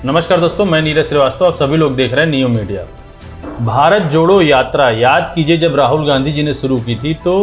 नमस्कार दोस्तों, मैं नीरज श्रीवास्तव। आप सभी लोग देख रहे हैं नियो मीडिया। भारत जोड़ो यात्रा याद कीजिए, जब राहुल गांधी जी ने शुरू की थी तो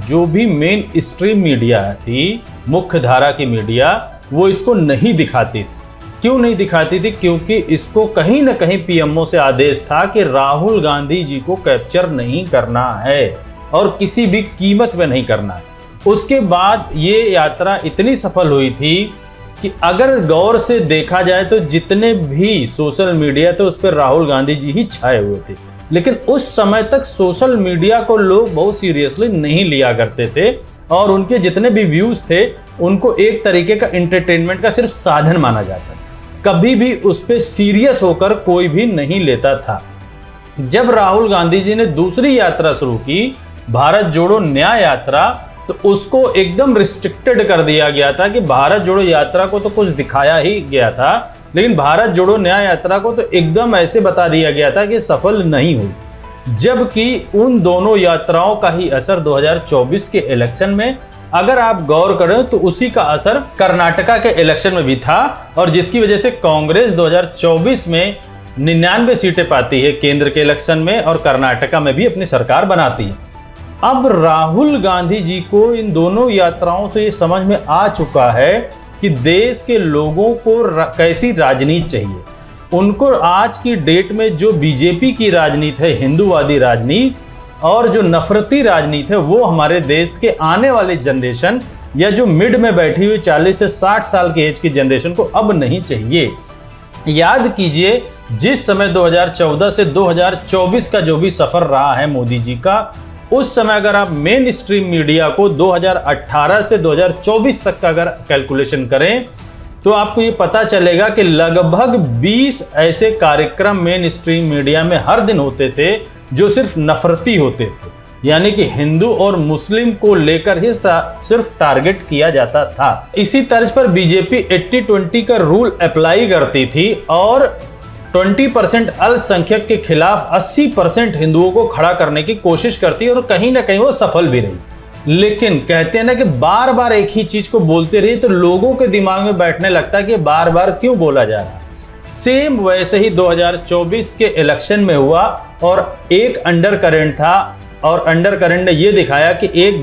जो भी मेन स्ट्रीम मीडिया थी, मुख्य धारा की मीडिया, वो इसको नहीं दिखाती थी। क्यों नहीं दिखाती थी? क्योंकि इसको कहीं ना कहीं पीएमओ से आदेश था कि राहुल गांधी जी को कैप्चर नहीं करना है और किसी भी कीमत पे नहीं करना है। उसके बाद ये यात्रा इतनी सफल हुई थी कि अगर गौर से देखा जाए तो जितने भी सोशल मीडिया थे उस पर राहुल गांधी जी ही छाए हुए थे। लेकिन उस समय तक सोशल मीडिया को लोग बहुत सीरियसली नहीं लिया करते थे और उनके जितने भी व्यूज थे उनको एक तरीके का एंटरटेनमेंट का सिर्फ साधन माना जाता था। कभी भी उस पर सीरियस होकर कोई भी नहीं लेता था। जब राहुल गांधी जी ने दूसरी यात्रा शुरू की, भारत जोड़ो न्याय यात्रा, तो उसको एकदम रिस्ट्रिक्टेड कर दिया गया था कि भारत जोड़ो यात्रा को तो कुछ दिखाया ही गया था, लेकिन भारत जोड़ो न्याय यात्रा को तो एकदम ऐसे बता दिया गया था कि सफल नहीं हुई। जबकि उन दोनों यात्राओं का ही असर 2024 के इलेक्शन में, अगर आप गौर करें तो उसी का असर कर्नाटका के इलेक्शन में भी था और जिसकी वजह से कांग्रेस 2024 में 99 सीटें पाती है केंद्र के इलेक्शन में और कर्नाटका में भी अपनी सरकार बनाती है। अब राहुल गांधी जी को इन दोनों यात्राओं से ये समझ में आ चुका है कि देश के लोगों को कैसी राजनीति चाहिए। उनको आज की डेट में जो बीजेपी की राजनीति है, हिंदूवादी राजनीति, और जो नफरती राजनीति है, वो हमारे देश के आने वाली जनरेशन या जो मिड में बैठी हुई 40 से 60 साल की एज की जनरेशन को अब नहीं चाहिए। याद कीजिए, जिस समय 2014 से 2024 का जो भी सफर रहा है मोदी जी का, उस समय अगर आप मेन स्ट्रीम मीडिया को 2018 से 2024 तक का अगर कैलकुलेशन करें तो आपको ये पता चलेगा कि लगभग 20 ऐसे कार्यक्रम मेन स्ट्रीम मीडिया में हर दिन होते थे जो सिर्फ नफरती होते थे, यानी कि हिंदू और मुस्लिम को लेकर ही सिर्फ टारगेट किया जाता था। इसी तर्ज पर बीजेपी 80-20 का रूल अप्लाई करती थी और 20% अल्पसंख्यक के खिलाफ 80% हिंदुओं को खड़ा करने की कोशिश करती है और कहीं ना कहीं वो सफल भी रही। लेकिन कहते हैं ना कि बार बार एक ही चीज को बोलते रहिए तो लोगों के दिमाग में बैठने लगता है कि बार बार क्यों बोला जा रहा है। सेम वैसे ही 2024 के इलेक्शन में हुआ और एक अंडर करंट था और अंडर करंट ने यह दिखाया कि एक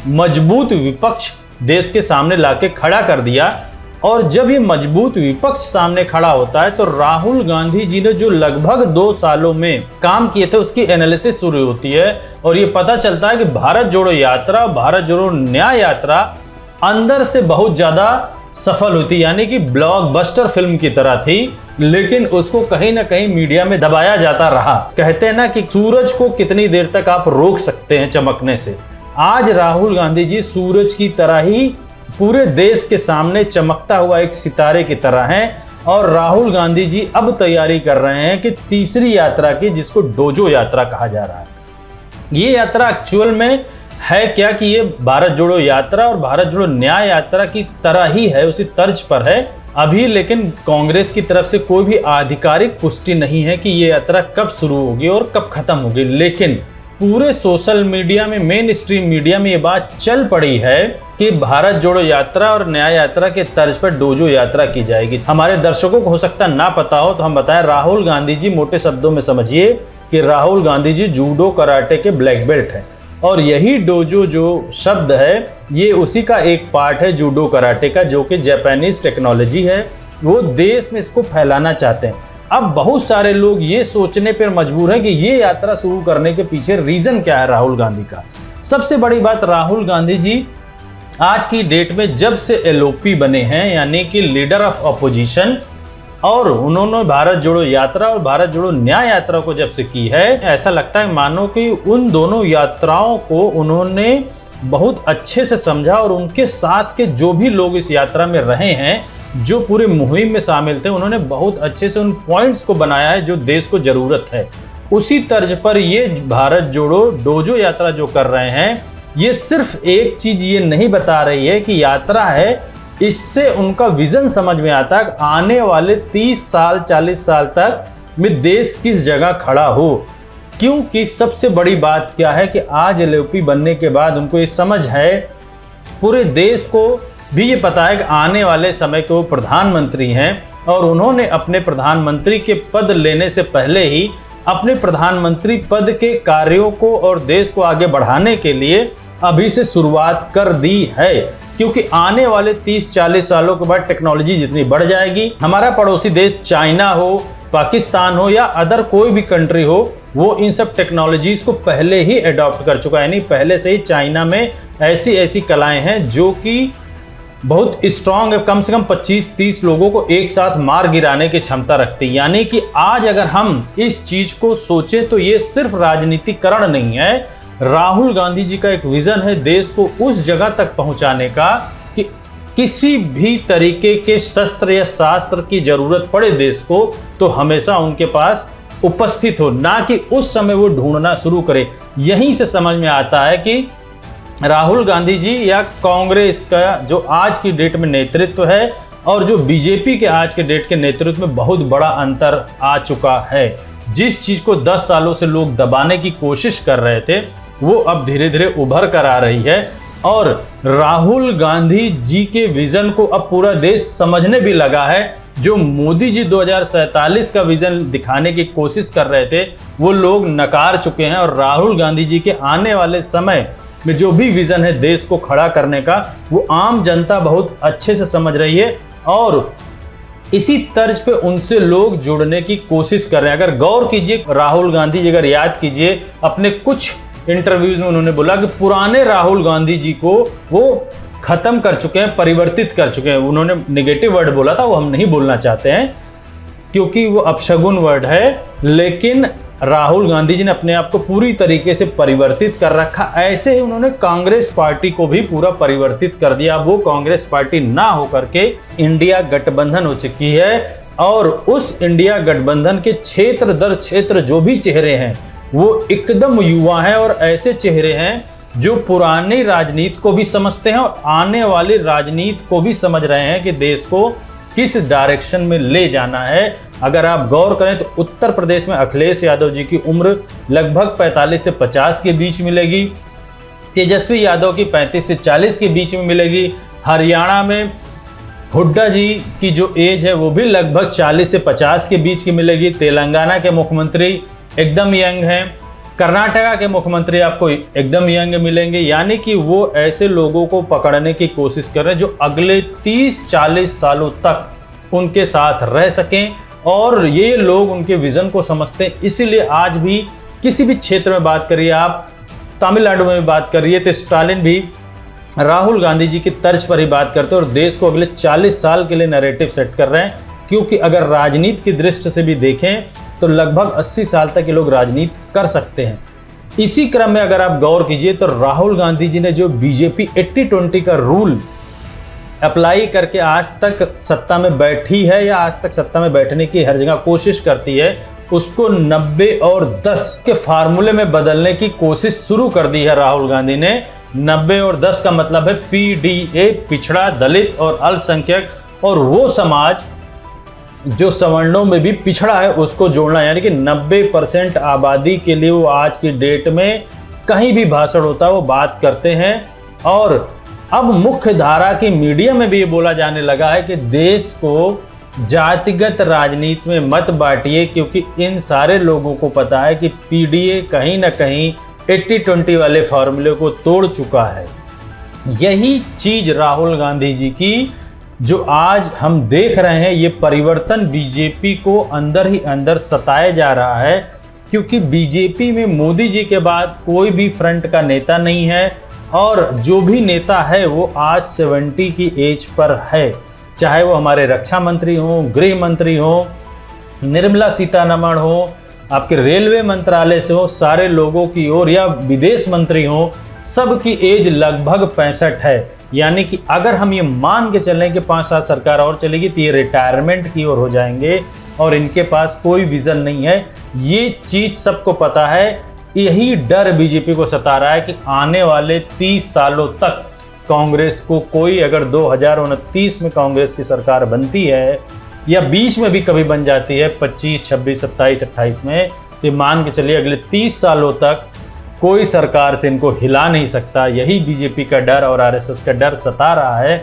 मजबूत विपक्ष देश के सामने लाके खड़ा कर दिया। और जब ये मजबूत विपक्ष सामने खड़ा होता है तो राहुल गांधी जी ने जो लगभग 2 सालों में काम किए थे उसकी एनालिसिस शुरू होती है और ये पता चलता है कि भारत जोड़ो यात्रा, भारत जोड़ो न्याय यात्रा अंदर से बहुत ज्यादा सफल होती, यानी कि ब्लॉकबस्टर फिल्म की तरह थी, लेकिन उसको कहीं ना कहीं मीडिया में दबाया जाता रहा। कहते हैं ना कि सूरज को कितनी देर तक आप रोक सकते हैं चमकने से। आज राहुल गांधी जी सूरज की तरह ही पूरे देश के सामने चमकता हुआ एक सितारे की तरह हैं और राहुल गांधी जी अब तैयारी कर रहे हैं कि तीसरी यात्रा की, जिसको डोजो यात्रा कहा जा रहा है। ये यात्रा एक्चुअल में है क्या कि ये भारत जोड़ो यात्रा और भारत जोड़ो न्याय यात्रा की तरह ही है, उसी तर्ज पर है अभी। लेकिन कांग्रेस की तरफ से कोई भी आधिकारिक पुष्टि नहीं है कि ये यात्रा कब शुरू होगी और कब खत्म होगी। लेकिन पूरे सोशल मीडिया में, मेन स्ट्रीम मीडिया में ये बात चल पड़ी है कि भारत जोड़ो यात्रा और न्याय यात्रा के तर्ज पर डोजो यात्रा की जाएगी। हमारे दर्शकों को हो सकता ना पता हो तो हम बताएं, राहुल गांधी जी, मोटे शब्दों में समझिए कि राहुल गांधी जी जूडो कराटे के ब्लैक बेल्ट हैं और यही डोजो जो शब्द है ये उसी का एक पार्ट है जूडो कराटे का, जो कि जापानीज टेक्नोलॉजी है। वो देश में इसको फैलाना चाहते हैं। अब बहुत सारे लोग ये सोचने पर मजबूर हैं कि ये यात्रा शुरू करने के पीछे रीजन क्या है राहुल गांधी का। सबसे बड़ी बात, राहुल गांधी जी आज की डेट में जब से एलओपी बने हैं, यानी कि लीडर ऑफ अपोजिशन, और उन्होंने भारत जोड़ो यात्रा और भारत जोड़ो न्याय यात्रा को जब से की है, ऐसा लगता है मानो कि उन दोनों यात्राओं को उन्होंने बहुत अच्छे से समझा और उनके साथ के जो भी लोग इस यात्रा में रहे हैं, जो पूरे मुहिम में शामिल थे, उन्होंने बहुत अच्छे से उन पॉइंट्स को बनाया है जो देश को जरूरत है। उसी तर्ज पर ये भारत जोड़ो डोजो यात्रा जो कर रहे हैं, ये सिर्फ एक चीज ये नहीं बता रही है कि यात्रा है, इससे उनका विजन समझ में आता है आने वाले 30 साल 40 साल तक में देश किस जगह खड़ा हो। क्योंकि सबसे बड़ी बात क्या है कि आज एलओपी बनने के बाद उनको ये समझ है, पूरे देश को भी ये पता है कि आने वाले समय के वो प्रधानमंत्री हैं और उन्होंने अपने प्रधानमंत्री के पद लेने से पहले ही अपने प्रधानमंत्री पद के कार्यों को और देश को आगे बढ़ाने के लिए अभी से शुरुआत कर दी है, क्योंकि आने वाले 30-40 सालों के बाद टेक्नोलॉजी जितनी बढ़ जाएगी, हमारा पड़ोसी देश चाइना हो, पाकिस्तान हो या अदर कोई भी कंट्री हो, वो इन सब टेक्नोलॉजीज को पहले ही अडॉप्ट कर चुका है। यानी पहले से ही चाइना में ऐसी ऐसी कलाएं हैं जो कि बहुत स्ट्रांग है, कम से कम 25-30 लोगों को एक साथ मार गिराने की क्षमता रखती है। यानी कि आज अगर हम इस चीज को सोचें तो ये सिर्फ राजनीतिकरण नहीं है, राहुल गांधी जी का एक विजन है देश को उस जगह तक पहुंचाने का कि किसी भी तरीके के शस्त्र या शास्त्र की जरूरत पड़े देश को तो हमेशा उनके पास उपस्थित हो, ना कि उस समय वो ढूंढना शुरू करे। यहीं से समझ में आता है कि राहुल गांधी जी या कांग्रेस का जो आज की डेट में नेतृत्व है और जो बीजेपी के आज के डेट के नेतृत्व में बहुत बड़ा अंतर आ चुका है। जिस चीज को 10 सालों से लोग दबाने की कोशिश कर रहे थे वो अब धीरे धीरे उभर कर आ रही है और राहुल गांधी जी के विजन को अब पूरा देश समझने भी लगा है। जो मोदी जी 2047 का विजन दिखाने की कोशिश कर रहे थे वो लोग नकार चुके हैं और राहुल गांधी जी के आने वाले समय में जो भी विजन है देश को खड़ा करने का वो आम जनता बहुत अच्छे से समझ रही है और इसी तर्ज पे उनसे लोग जुड़ने की कोशिश कर रहे हैं। अगर गौर कीजिए, राहुल गांधी जी अगर याद कीजिए, अपने कुछ इंटरव्यूज में उन्होंने बोला कि पुराने राहुल गांधी जी को वो खत्म कर चुके हैं, परिवर्तित कर चुके हैं। उन्होंने नेगेटिव वर्ड बोला था, वो हम नहीं बोलना चाहते हैं क्योंकि वो अपशगुन वर्ड है, लेकिन राहुल गांधी जी ने अपने आप को पूरी तरीके से परिवर्तित कर रखा। ऐसे ही उन्होंने कांग्रेस पार्टी को भी पूरा परिवर्तित कर दिया। वो कांग्रेस पार्टी ना होकर के इंडिया गठबंधन हो चुकी है और उस इंडिया गठबंधन के क्षेत्र दर क्षेत्र जो भी चेहरे हैं वो एकदम युवा हैं और ऐसे चेहरे हैं जो पुरानी राजनीति को भी समझते हैं और आने वाली राजनीति को भी समझ रहे हैं कि देश को किस डायरेक्शन में ले जाना है। अगर आप गौर करें तो उत्तर प्रदेश में अखिलेश यादव जी की उम्र लगभग 45 से 50 के बीच मिलेगी, तेजस्वी यादव की 35 से 40 के बीच में मिलेगी। हरियाणा में हुड्डा जी की जो एज है वो भी लगभग 40 से 50 के बीच की मिलेगी। तेलंगाना के मुख्यमंत्री एकदम यंग हैं, कर्नाटका के मुख्यमंत्री आपको एकदम यंग मिलेंगे। यानी कि वो ऐसे लोगों को पकड़ने की कोशिश कर रहे हैं जो अगले 30-40 सालों तक उनके साथ रह सकें और ये लोग उनके विजन को समझते हैं। इसीलिए आज भी किसी भी क्षेत्र में बात करिए, आप तमिलनाडु में बात करिए तो स्टालिन भी राहुल गांधी जी की तर्ज पर ही बात करते हैं और देश को अगले 40 साल के लिए नैरेटिव सेट कर रहे हैं। क्योंकि अगर राजनीति की दृष्टि से भी देखें तो लगभग 80 साल तक ये लोग राजनीति कर सकते हैं। इसी क्रम में अगर आप गौर कीजिए तो राहुल गांधी जी ने जो बीजेपी 80-20 का रूल अप्लाई करके आज तक सत्ता में बैठी है या आज तक सत्ता में बैठने की हर जगह कोशिश करती है, उसको 90 और 10 के फार्मूले में बदलने की कोशिश शुरू कर दी है राहुल गांधी ने। 90 और 10 का मतलब है पीडीए, पिछड़ा, दलित और अल्पसंख्यक, और वो समाज जो सवर्णों में भी पिछड़ा है उसको जोड़ना। यानी कि 90% आबादी के लिए वो आज की डेट में कहीं भी भाषण होता है वो बात करते हैं। और अब मुख्य धारा की मीडिया में भी ये बोला जाने लगा है कि देश को जातिगत राजनीति में मत बांटिए, क्योंकि इन सारे लोगों को पता है कि पीडीए कहीं ना कहीं 80-20 वाले फॉर्मूले को तोड़ चुका है। यही चीज राहुल गांधी जी की जो आज हम देख रहे हैं, ये परिवर्तन बीजेपी को अंदर ही अंदर सताया जा रहा है, क्योंकि बीजेपी में मोदी जी के बाद कोई भी फ्रंट का नेता नहीं है और जो भी नेता है वो आज 70 की एज पर है। चाहे वो हमारे रक्षा मंत्री हो, गृह मंत्री हो, निर्मला सीतारमण हो, आपके रेलवे मंत्रालय से हो, सारे लोगों की ओर, या विदेश मंत्री हो, सबकी एज लगभग 65 है। यानी कि अगर हम ये मान के चलें कि 5 साल सरकार और चलेगी तो ये रिटायरमेंट की ओर हो जाएंगे और इनके पास कोई विजन नहीं है। ये चीज सबको पता है। यही डर बीजेपी को सता रहा है कि आने वाले 30 सालों तक कांग्रेस को कोई, अगर 2029 में कांग्रेस की सरकार बनती है या बीच में भी कभी बन जाती है 25, 26, 27, 28 में, तो मान के चलिए अगले 30 सालों तक कोई सरकार से इनको हिला नहीं सकता। यही बीजेपी का डर और आरएसएस का डर सता रहा है।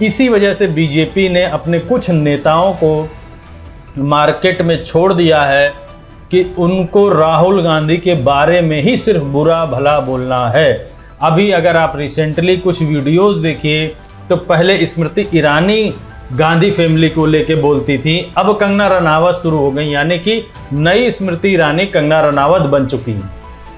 इसी वजह से बीजेपी ने अपने कुछ नेताओं को मार्केट में छोड़ दिया है कि उनको राहुल गांधी के बारे में ही सिर्फ बुरा भला बोलना है। अभी अगर आप रिसेंटली कुछ वीडियोस देखिए तो पहले स्मृति ईरानी गांधी फैमिली को लेके बोलती थी, अब कंगना रनावत शुरू हो गई, यानी कि नई स्मृति ईरानी कंगना रनावत बन चुकी हैं।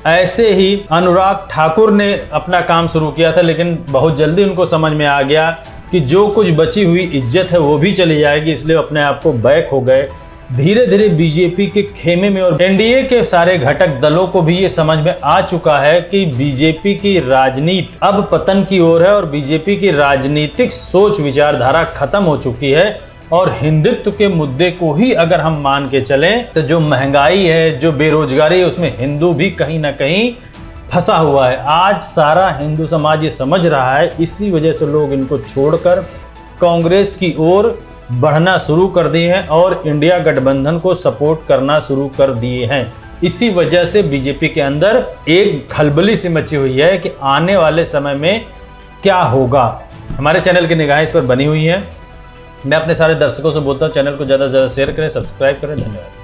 ऐसे ही अनुराग ठाकुर ने अपना काम शुरू किया था, लेकिन बहुत जल्दी उनको समझ में आ गया कि जो कुछ बची हुई इज्जत है वो भी चली जाएगी, इसलिए अपने आप को बैक हो गए। धीरे धीरे बीजेपी के खेमे में और एनडीए के सारे घटक दलों को भी ये समझ में आ चुका है कि बीजेपी की राजनीति अब पतन की ओर है और बीजेपी की राजनीतिक सोच विचारधारा खत्म हो चुकी है। और हिंदुत्व के मुद्दे को ही अगर हम मान के चलें तो जो महंगाई है, जो बेरोजगारी है, उसमें हिंदू भी कहीं ना कहीं फंसा हुआ है। आज सारा हिंदू समाज ये समझ रहा है, इसी वजह से लोग इनको छोड़कर कांग्रेस की ओर बढ़ना शुरू कर दिए हैं और इंडिया गठबंधन को सपोर्ट करना शुरू कर दिए हैं। इसी वजह से बीजेपी के अंदर एक खलबली सी मची हुई है कि आने वाले समय में क्या होगा। हमारे चैनल की निगाहें इस पर बनी हुई है। मैं अपने सारे दर्शकों से बोलता हूँ, चैनल को ज़्यादा से ज़्यादा शेयर करें, सब्सक्राइब करें। धन्यवाद।